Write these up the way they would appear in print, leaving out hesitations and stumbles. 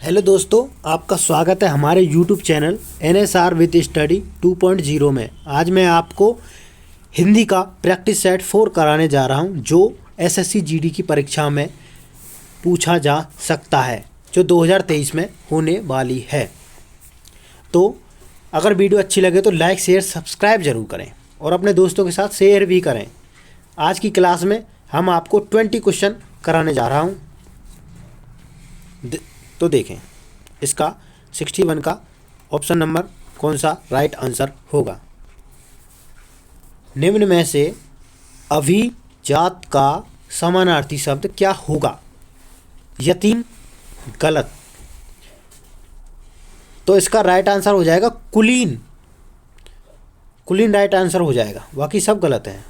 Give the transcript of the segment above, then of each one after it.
Hello दोस्तों, आपका स्वागत है हमारे YouTube channel NSR with study 2.0 में। आज मैं आपको हिंदी का प्रैक्टिस सेट 4 कराने जा रहा हूं, जो SSC GD की परीक्षा में पूछा जा सकता है, जो 2023 में होने वाली है। तो अगर वीडियो अच्छी लगे तो लाइक शेयर सब्सक्राइब ज़रूर करें और अपने दोस्तों के साथ शेयर भी करें। आज की क्लास में हम आपको 20 क्वेश्चन कराने जा रहा हूँ। तो देखें, इसका 61 का ऑप्शन नंबर कौन सा राइट आंसर होगा। निम्न में से अभिजात का समानार्थी शब्द क्या होगा? यतीम, गलत। तो इसका राइट आंसर हो जाएगा कुलीन। कुलीन राइट आंसर हो जाएगा, बाकी सब गलत हैं।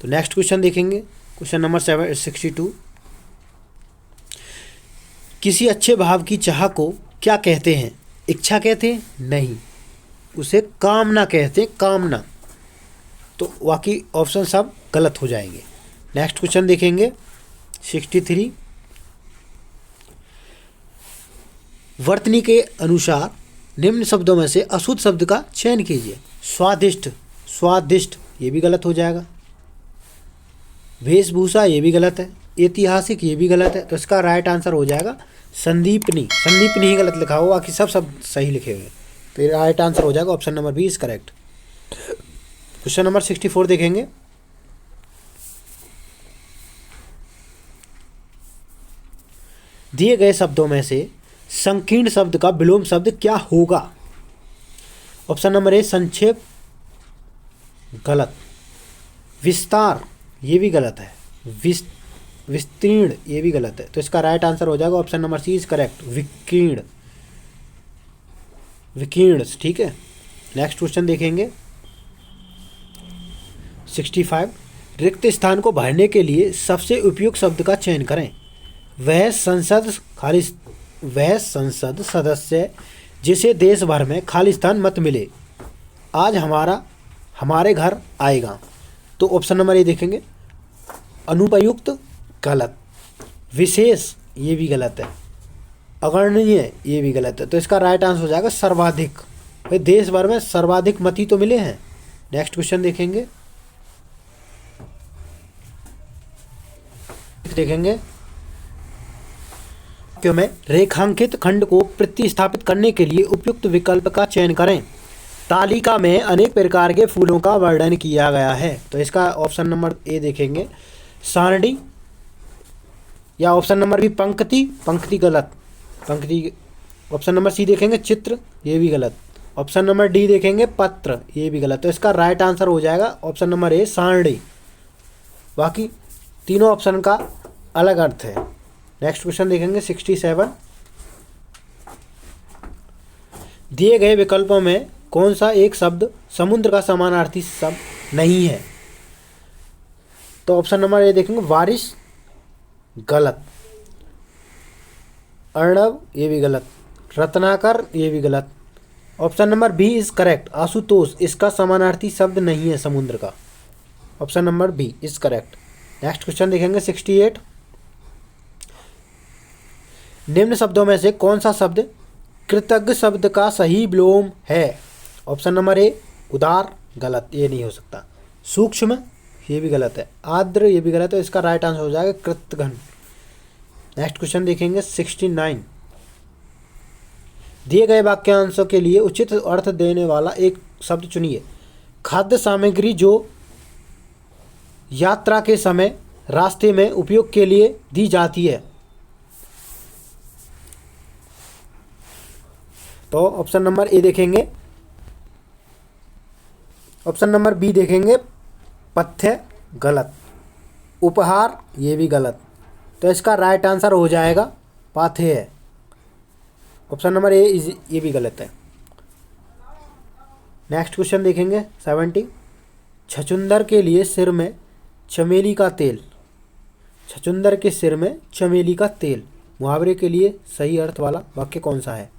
तो नेक्स्ट क्वेश्चन देखेंगे, क्वेश्चन नंबर 62। किसी अच्छे भाव की चाह को क्या कहते हैं? इच्छा कहते हैं? नहीं, उसे कामना कहते हैं, कामना। तो बाकी ऑप्शन सब गलत हो जाएंगे। नेक्स्ट क्वेश्चन देखेंगे 63। वर्तनी के अनुसार निम्न शब्दों में से अशुद्ध शब्द का चयन कीजिए। स्वादिष्ट, स्वादिष्ट ये भी गलत हो जाएगा। वेशभूषा ये भी गलत है। ऐतिहासिक ये भी गलत है। तो इसका राइट आंसर हो जाएगा संदीपनी। संदीपनी ही गलत लिखा हुआ, बाकी सब सही लिखे हुए। तो राइट आंसर हो जाएगा option number B is correct. Question number 64 देखेंगे। दिए गए शब्दों में से संकीर्ण शब्द का विलोम शब्द क्या होगा? ऑप्शन नंबर ए संक्षेप, गलत। विस्तार ये भी गलत है। विस्तीर्ण ये भी गलत है। तो इसका राइट आंसर हो जाएगा option number C is correct, विकीर्ण। विकीर्ण, ठीक है। नेक्स्ट क्वेश्चन देखेंगे 65। रिक्त स्थान को भरने के लिए सबसे उपयुक्त शब्द का चयन करें। वह संसद सदस्य जिसे देश भर में खाली स्थान मत मिले आज हमारे घर आएगा। तो ऑप्शन नंबर ए देखेंगे, अनुपयुक्त, गलत। विशेष ये भी गलत है। अग्रणीय ये भी गलत है। तो इसका राइट आंसर हो जाएगा सर्वाधिक। भाई देश भर में सर्वाधिक मत ही तो मिले हैं। नेक्स्ट क्वेश्चन देखेंगे वाक्यों में रेखांकित खंड को प्रतिस्थापित करने के लिए उपयुक्त विकल्प का चयन करें। तालिका में अनेक प्रकार के फूलों का वर्णन किया गया है। तो इसका ऑप्शन नंबर ए देखेंगे सारणी, या ऑप्शन नंबर बी पंक्ति। पंक्ति गलत, पंक्ति। ऑप्शन नंबर सी देखेंगे चित्र, ये भी गलत। ऑप्शन नंबर डी देखेंगे पत्र, ये भी गलत। तो इसका राइट आंसर हो जाएगा ऑप्शन नंबर ए सारणी। बाकी तीनों ऑप्शन का अलग अर्थ है। नेक्स्ट क्वेश्चन देखेंगे 67। दिए गए विकल्पों में कौन सा एक शब्द समुद्र का समानार्थी शब्द नहीं है? तो ऑप्शन नंबर ए देखेंगे बारिश, गलत। अर्णव ये भी गलत। रत्नाकर ये भी गलत। Option number B is correct, आशुतोष इसका समानार्थी शब्द नहीं है समुद्र का। Option number B is correct. Next question देखेंगे 68। निम्न शब्दों में से कौन सा शब्द कृतज्ञ शब्द का सही विलोम है? ऑप्शन नंबर ए उदार, गलत, ये नहीं हो सकता। सूक्ष्म ये भी गलत है। आर्द्र ये भी गलत है। इसका राइट आंसर हो जाएगा कृतघ्न। नेक्स्ट क्वेश्चन देखेंगे 69। दिए गए वाक्यांशों के लिए उचित अर्थ देने वाला एक शब्द चुनिए। खाद्य सामग्री जो यात्रा के समय रास्ते में उपयोग के लिए दी जाती है। तो ऑप्शन नंबर ए देखेंगे, ऑप्शन नंबर बी देखेंगे पथ्य, गलत। उपहार ये भी गलत। तो इसका राइट आंसर हो जाएगा पाथेय। ऑप्शन नंबर ए ये भी गलत है। नेक्स्ट क्वेश्चन देखेंगे 70। छछूंदर के लिए सिर में चमेली का तेल। छछूंदर के सिर में चमेली का तेल मुहावरे के लिए सही अर्थ वाला वाक्य कौन सा है?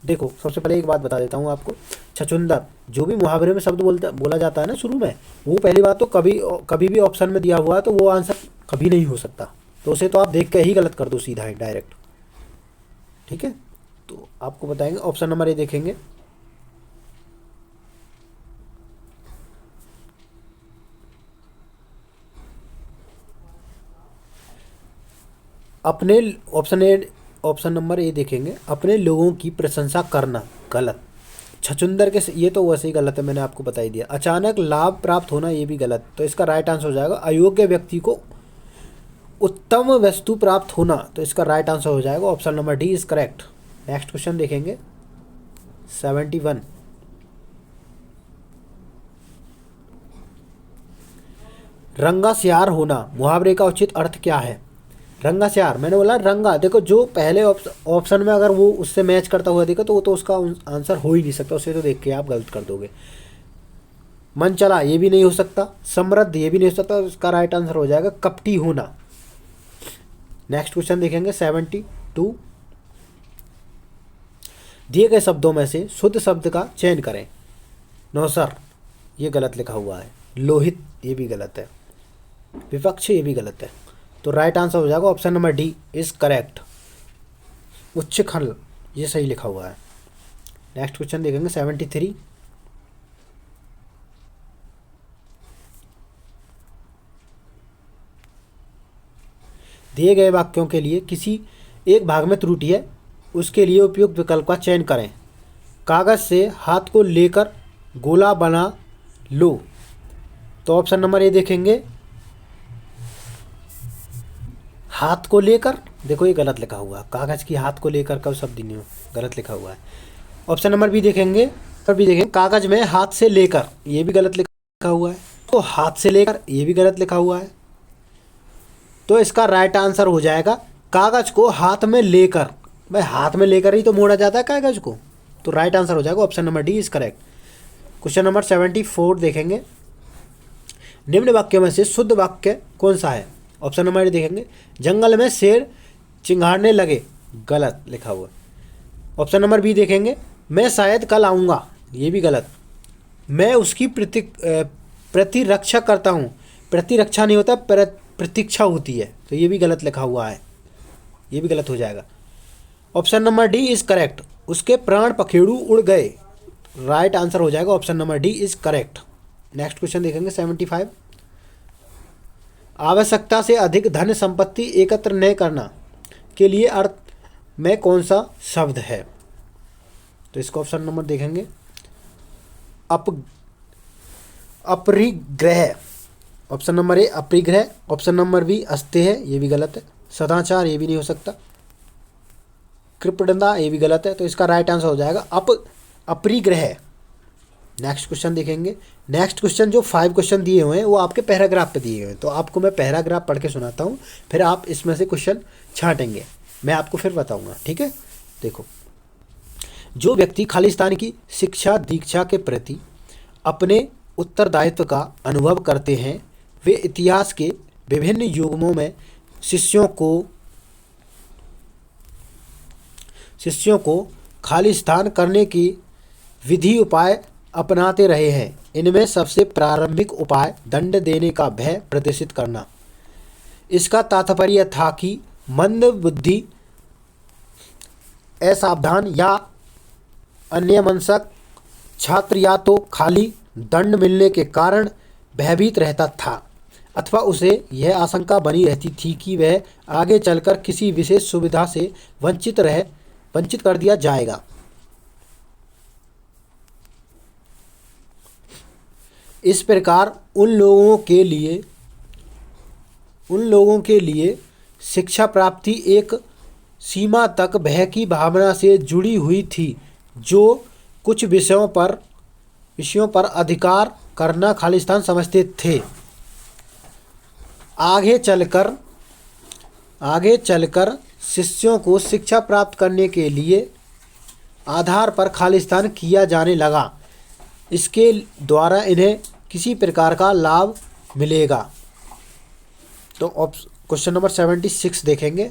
देखो, सबसे पहले एक बात बता देता हूँ आपको। छछूंदर जो भी मुहावरे में शब्द बोला जाता है ना शुरू में, वो पहली बात तो कभी भी ऑप्शन में दिया हुआ है तो वो आंसर कभी नहीं हो सकता। तो उसे तो आप देख के ही गलत कर दो सीधा ही डायरेक्ट, ठीक है। तो आपको बताएंगे। ऑप्शन नंबर ए देखेंगे, अपने option A, option number A देखेंगे, अपने लोगों की प्रशंसा करना, गलत। छछूंदर के, ये तो वैसे ही गलत है, मैंने आपको बता ही दिया। अचानक लाभ प्राप्त होना, ये भी गलत। तो इसका राइट आंसर हो जाएगा अयोग्य व्यक्ति को उत्तम वस्तु प्राप्त होना। तो इसका राइट आंसर हो जाएगा option number D is correct. Next question देखेंगे 71। रंगास्यार होना, मुहावरे का उचित अर्थ क्या है? रंगास्यार, मैंने बोला रंगा, देखो जो पहले ऑप्शन में अगर वो उससे मैच करता हुआ देखो तो वो तो उसका आंसर हो ही नहीं सकता, उसे तो देख के आप गलत कर दोगे। मन चला, ये भी नहीं हो सकता। समृद्ध, ये भी नहीं हो सकता। इसका राइट आंसर हो जाएगा कपटी होना। नेक्स्ट क्वेश्चन देखेंगे 72। दिए गए शब्दों में से शुद्ध शब्द का चयन करें। नौसर, ये गलत लिखा हुआ है। लोहित, ये भी गलत है। विपक्ष, ये भी गलत है। तो राइट आंसर हो जाएगा option number D is correct. उच्च खल, ये सही लिखा हुआ है। नेक्स्ट क्वेश्चन देखेंगे 73। दिए गए वाक्यों के लिए किसी एक भाग में त्रुटि है, उसके लिए उपयुक्त विकल्प का चयन करें। कागज से हाथ को लेकर गोला बना लो। तो ऑप्शन नंबर ए देखेंगे, हाथ को लेकर, देखो ये गलत लिखा हुआ है। कागज की हाथ को लेकर कब शब्द नहीं हो, गलत लिखा हुआ है। ऑप्शन नंबर बी देखेंगे, कागज में हाथ से लेकर, ये भी गलत लिखा हुआ है। तो हाथ से लेकर, ये भी गलत लिखा हुआ है। तो इसका राइट आंसर हो जाएगा कागज को हाथ में लेकर। भाई हाथ में लेकर ही तो मोड़ा जाता है कागज को। तो राइट आंसर हो जाएगा option number D is correct. Question number 74 देखेंगे, निम्न वाक्यों में से शुद्ध वाक्य कौन सा है? ऑप्शन नंबर ए देखेंगे, जंगल में शेर चिंघाड़ने लगे, गलत लिखा हुआ। ऑप्शन नंबर बी देखेंगे, मैं शायद कल आऊँगा, ये भी गलत। मैं उसकी प्रतिरक्षा करता हूँ, प्रतिरक्षा नहीं होता, प्रतीक्षा होती है। तो ये भी गलत लिखा हुआ है, ये भी गलत हो जाएगा। Option number D is correct, उसके प्राण पखेरु उड़ गए। राइट आंसर हो जाएगा option number D is correct. Next question देखेंगे 75। आवश्यकता से अधिक धन संपत्ति एकत्र न करना के लिए अर्थ में कौन सा शब्द है? तो इसका ऑप्शन नंबर देखेंगे, अपरिग्रह। ऑप्शन नंबर ए अपरिग्रह। ऑप्शन नंबर बी अस्तेय, ये भी गलत है। सदाचार, ये भी नहीं हो सकता। कृपणता, ये भी गलत है। तो इसका राइट आंसर हो जाएगा अपरिग्रह। नेक्स्ट क्वेश्चन देखेंगे। नेक्स्ट क्वेश्चन जो 5 क्वेश्चन दिए हुए हैं वो आपके पैराग्राफ पे दिए हुए हैं। तो आपको मैं पैराग्राफ पढ़ के सुनाता हूँ, फिर आप इसमें से क्वेश्चन छांटेंगे, मैं आपको फिर बताऊँगा, ठीक है। देखो, जो व्यक्ति खालिस्तान की शिक्षा दीक्षा के प्रति अपने उत्तरदायित्व का अनुभव करते हैं, वे इतिहास के विभिन्न युगों में शिष्यों को खालिस्तान करने की विधि उपाय अपनाते रहे हैं। इनमें सबसे प्रारंभिक उपाय दंड देने का भय प्रदर्शित करना। इसका तात्पर्य था कि मंद बुद्धि, असावधान या अन्यमनस्क छात्र या तो खाली दंड मिलने के कारण भयभीत रहता था, अथवा उसे यह आशंका बनी रहती थी कि वह आगे चलकर किसी विशेष सुविधा से वंचित कर दिया जाएगा। इस प्रकार उन लोगों के लिए शिक्षा प्राप्ति एक सीमा तक भय की भावना से जुड़ी हुई थी, जो कुछ विषयों पर अधिकार करना खालिस्तान समझते थे। आगे चलकर शिष्यों को शिक्षा प्राप्त करने के लिए आधार पर खालिस्तान किया जाने लगा। इसके द्वारा इन्हें किसी प्रकार का लाभ मिलेगा। तो क्वेश्चन नंबर 76 देखेंगे,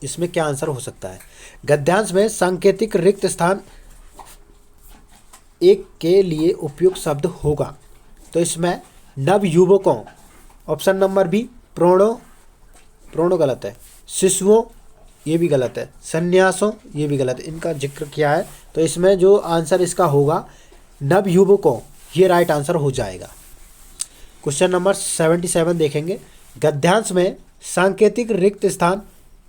इसमें क्या आंसर हो सकता है? गद्यांश में सांकेतिक रिक्त स्थान एक के लिए उपयुक्त शब्द होगा। तो इसमें नवयुवकों, ऑप्शन नंबर बी प्रोणो गलत है। शिशुओं, ये भी गलत है। संन्यासों, ये भी गलत है, इनका जिक्र किया है। तो इसमें जो आंसर इसका होगा नवयुवकों, ये राइट आंसर हो जाएगा। क्वेश्चन नंबर 77 देखेंगे। गद्यांश में सांकेतिक रिक्त स्थान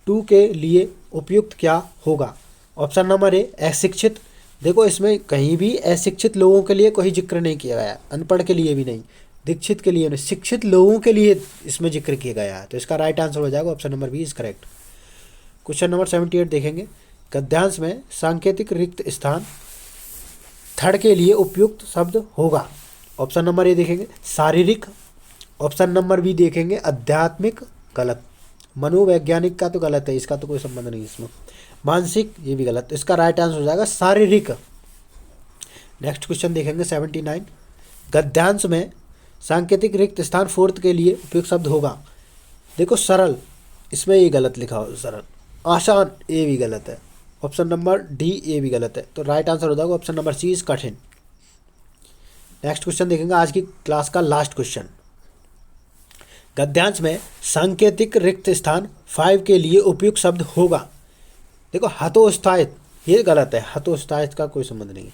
2 के लिए उपयुक्त क्या होगा? ऑप्शन नंबर ए अशिक्षित। देखो इसमें कहीं भी अशिक्षित लोगों के लिए कोई जिक्र नहीं किया गया, अनपढ़ के लिए भी नहीं, दीक्षित के लिए नहीं, शिक्षित लोगों के लिए इसमें जिक्र किया गया है। तो इसका राइट आंसर हो जाएगा option number B is correct. Question number 78 देखेंगे। गद्यांश में सांकेतिक रिक्त स्थान थर्ड के लिए उपयुक्त शब्द होगा। ऑप्शन नंबर ए देखेंगे शारीरिक, ऑप्शन नंबर बी देखेंगे आध्यात्मिक, गलत। मनोवैज्ञानिक का तो गलत है, इसका तो कोई संबंध नहीं इसमें। मानसिक, ये भी गलत। इसका राइट आंसर हो जाएगा शारीरिक। नेक्स्ट क्वेश्चन देखेंगे 79। गद्यांश में सांकेतिक रिक्त स्थान फोर्थ के लिए उपयुक्त शब्द होगा। देखो सरल, इसमें ये गलत लिखा हो सरल। आसान, ये भी गलत है। ऑप्शन नंबर डी ये भी गलत है। तो राइट आंसर हो जाएगा ऑप्शन नंबर सी इज कठिन। नेक्स्ट क्वेश्चन देखेंगे आज की क्लास का लास्ट क्वेश्चन। गद्यांश में सांकेतिक रिक्त स्थान 5 के लिए उपयुक्त शब्द होगा। देखो हतोत्साहित, ये गलत है, हतोत्साहित का कोई संबंध नहीं है।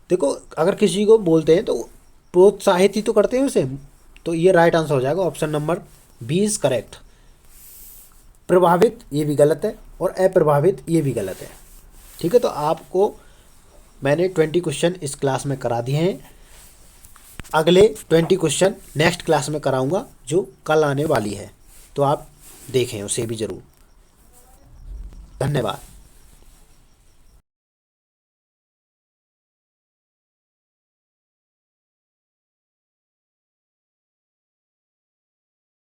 देखो अगर किसी को बोलते हैं तो प्रोत्साहित ही तो करते हैं उसे, तो ये राइट आंसर हो जाएगा option number B is correct. प्रभावित, ये भी गलत है, और अप्रभावित, ये भी गलत है। ठीक है, तो आपको मैंने 20 क्वेश्चन इस क्लास में करा दिए हैं। अगले 20 क्वेश्चन नेक्स्ट क्लास में कराऊंगा जो कल आने वाली है, तो आप देखें उसे भी ज़रूर। धन्यवाद।